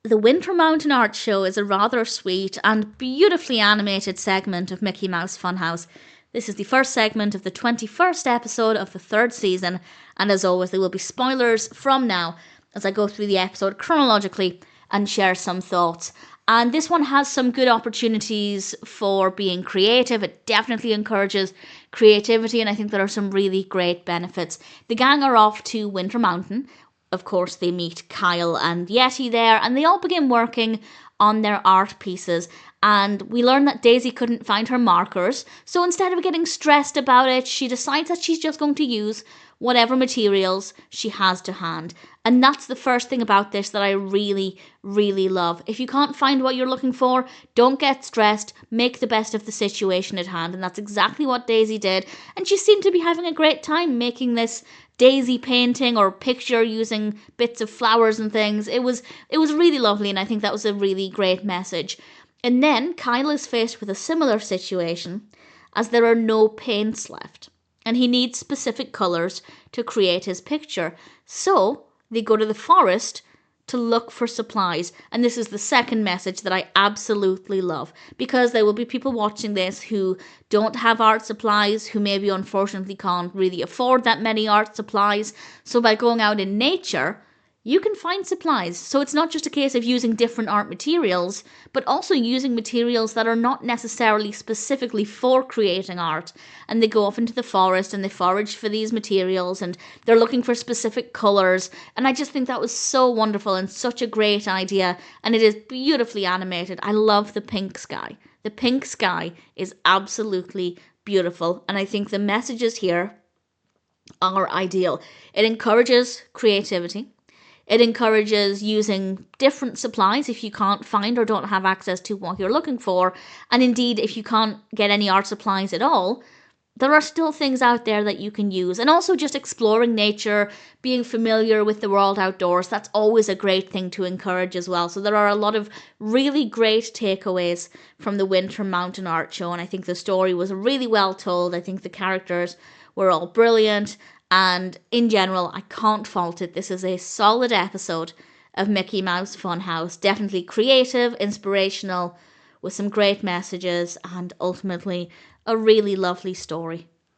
The Winter Mountain Art Show is a rather sweet and beautifully animated segment of Mickey Mouse Funhouse. This is the first segment of the 21st episode of the 3rd season, and as always there will be spoilers from now as I go through the episode chronologically and share some thoughts. And this one has some good opportunities for being creative. It definitely encourages creativity, and I think there are some really great benefits. The gang are off to Winter Mountain. Of course, they meet Kyle and Yeti there, and they all begin working on their art pieces. And we learn that Daisy couldn't find her markers, so instead of getting stressed about it, she decides that she's just going to use whatever materials she has to hand. And that's the first thing about this that I really, really love. If you can't find what you're looking for, don't get stressed, make the best of the situation at hand. And that's exactly what Daisy did. And she seemed to be having a great time making this daisy painting or picture using bits of flowers and things. It was really lovely, and I think that was a really great message. And then Kyle is faced with a similar situation, as there are no paints left, and he needs specific colours to create his picture. So they go to the forest to look for supplies. And this is the second message that I absolutely love, because there will be people watching this who don't have art supplies, who maybe unfortunately can't really afford that many art supplies. So by going out in nature, you can find supplies. So it's not just a case of using different art materials, but also using materials that are not necessarily specifically for creating art. And they go off into the forest and they forage for these materials and they're looking for specific colours. And I just think that was so wonderful and such a great idea. And it is beautifully animated. I love the pink sky. The pink sky is absolutely beautiful. And I think the messages here are ideal. It encourages creativity. It encourages using different supplies if you can't find or don't have access to what you're looking for. And indeed, if you can't get any art supplies at all, there are still things out there that you can use. And also just exploring nature, being familiar with the world outdoors, that's always a great thing to encourage as well. So there are a lot of really great takeaways from the Winter Mountain Art Show. And I think the story was really well told. I think the characters were all brilliant. And in general, I can't fault it. This is a solid episode of Mickey Mouse Funhouse. Definitely creative, inspirational, with some great messages, and ultimately a really lovely story.